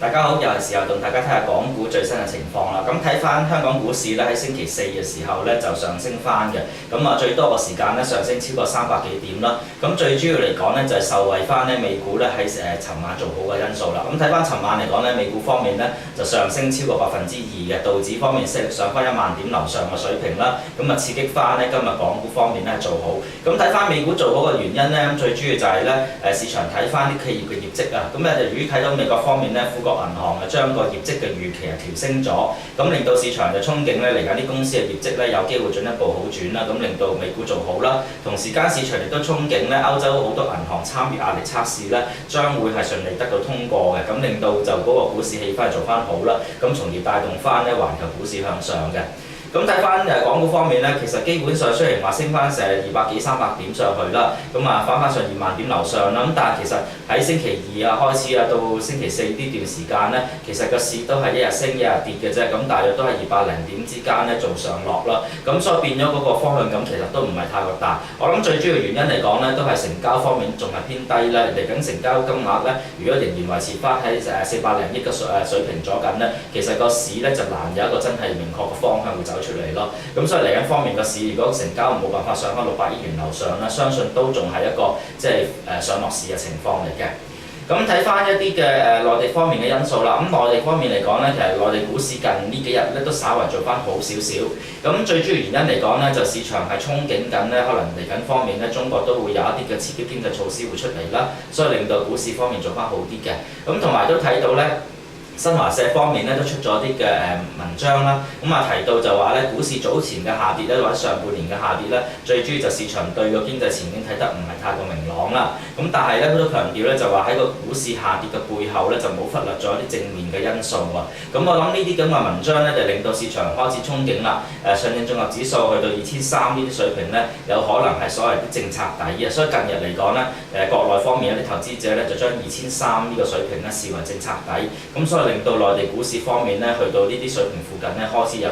大家好，又係時候同大家睇下港股最新嘅情況啦。咁睇翻香港股市咧，喺星期四嘅時候咧就上升翻嘅。咁最多個時間咧上升超過300幾點啦。咁最主要嚟講咧就係受惠翻咧美股咧喺尋晚做好嘅因素啦。咁睇翻尋晚嚟講咧，美股方面咧就上升超過2%嘅，道指方面上翻1萬點樓上嘅水平啦。咁刺激翻咧今日港股方面咧做好。咁睇翻美股做好嘅原因咧，最主要就係咧市場睇翻啲企業嘅業績啊。咁由於睇到美國方面咧富國銀行將個業績嘅預期調升咗，咁令到市場就憧憬咧嚟緊啲公司嘅業績咧有機會進一步好轉啦，咁令到美股做好啦。同時間市場亦都憧憬咧歐洲好多銀行參與壓力測試咧將會係順利得到通過嘅，咁令到就嗰個股市氣氛做翻好啦，咁從而帶動翻咧環球股市向上嘅。咁睇翻港股方面咧，其實基本上雖然話升翻成200幾300點上去啦，咁翻上2萬點樓上啦，咁但係其實喺星期二開始到星期四呢段時間咧，其實個市都係一日升一日跌嘅啫，咁大約都係200零點之間咧做上落啦，咁所以變咗嗰個方向感其實都唔係太過大。我諗最主要原因嚟講咧，都係成交方面仲係偏低咧，嚟緊成交金額咧，如果仍然維持翻喺400零億嘅水平咗緊咧，其實個市咧就難有一個真係明確嘅方向會走出嚟咯，咁所以嚟緊方面個市，如果成交冇辦法上翻600億元樓上啦，相信都仲係一個上落市嘅情況嚟嘅。咁睇翻一啲嘅內地方面嘅因素啦，咁內地方面嚟講咧，其實內地股市近呢幾日咧都稍為做翻好少少。咁最主要原因嚟講咧，就市場係憧憬緊咧，可能嚟緊方面咧，中國都會有一啲嘅刺激經濟措施會出嚟啦，所以令到股市方面做翻好啲嘅。咁同埋都睇到咧。新華社方面咧都出咗啲嘅文章啦，咁提到就話咧股市早前嘅下跌咧，或者上半年嘅下跌咧，最主要就市場對個經濟前景睇得唔係太過明朗啦。咁但係咧佢都強調咧就話喺個股市下跌嘅背後咧就冇忽略咗一啲正面嘅因素喎。咁我諗呢啲咁嘅文章咧就令到市場開始憧憬啦。上證綜合指數去到2300呢啲水平咧，有可能係所謂啲政策底啊。所以近日嚟講咧，國內方面一啲投資者咧就將2300呢個水平咧視為政策底，咁所以令到內地股市方面咧，去到呢啲水平附近咧，開始有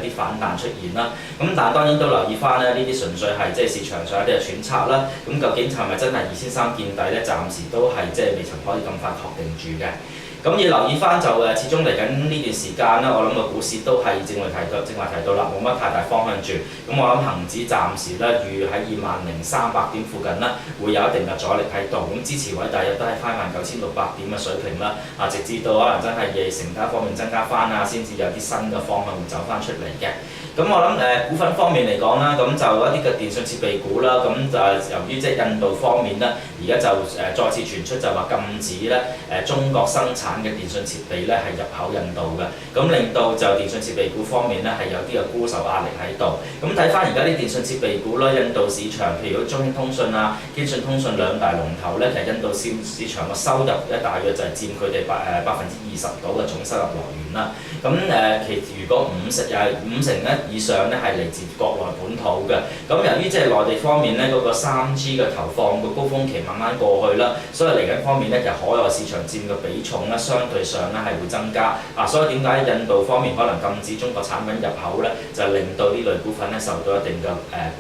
啲反彈出現啦。咁但係當然都留意翻咧，呢啲純粹係市場上一啲嘅揣測啦。咁究竟係咪真係2300見底咧？暫時都係未曾可以咁快確定住嘅。咁要留意翻就始終嚟緊呢段時間咧，我諗個股市都係正話提到啦，冇乜太大方向住。咁我諗恒指暫時咧預喺20300點附近咧，會有一定嘅阻力喺度。咁支持位大約都係19600點嘅水平啦。直至到可能真係成交方面增加翻先至有啲新嘅方向會走翻出嚟嘅。咁我諗股份方面嚟講啦，咁就一啲嘅電訊設備股啦，咁就由於印度方面咧，而家就再次傳出就話禁止咧中國生產嘅電訊設備咧係入口印度嘅，咁令到就電訊設備股方面咧係有啲嘅沽售壓力喺度。咁睇翻而家啲電訊設備股啦，印度市場譬如中興通訊京信通訊兩大龍頭咧，其實印度市場嘅收入咧大約就係佔佢哋20%到嘅總收入來源啦。咁其餘嗰50%以上咧係嚟自國內本土嘅。咁由於內地方面咧嗰個3G 嘅投放個高峰期慢慢過去啦，所以嚟緊方面咧，其實海外市場佔嘅比重咧相對上咧係會增加。所以點解印度方面可能禁止中國產品入口咧，就令到呢類股份咧受到一定嘅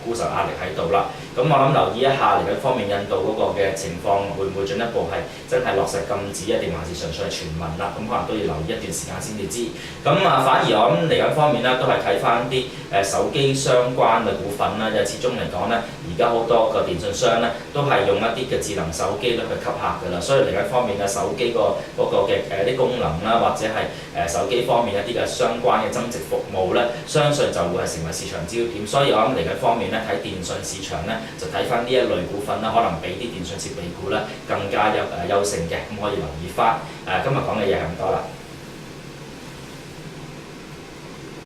沽售壓力喺度啦。咁我諗留意一下嚟緊方面印度嗰個嘅情況會唔會進一步係真係落實禁止，一定還是純粹係傳聞啦？咁可能都要留意一段時間先至知。咁反而我諗嚟緊方面咧，都係睇翻啲手機相關嘅股份啦。因為始終嚟講咧，而家好多個電信商咧都係用一啲嘅智能手機咧去吸客㗎啦。所以嚟緊方面嘅手機嗰個嘅啲功能啦，或者係手機方面一啲嘅相關嘅增值服務咧，相信就會係成為市場焦點。所以我諗嚟緊方面咧，睇電信市場咧，就睇翻呢一類股份啦，可能比啲電信設備股咧更加有優勝嘅，咁可以留意翻。今日講嘅嘢係咁多啦。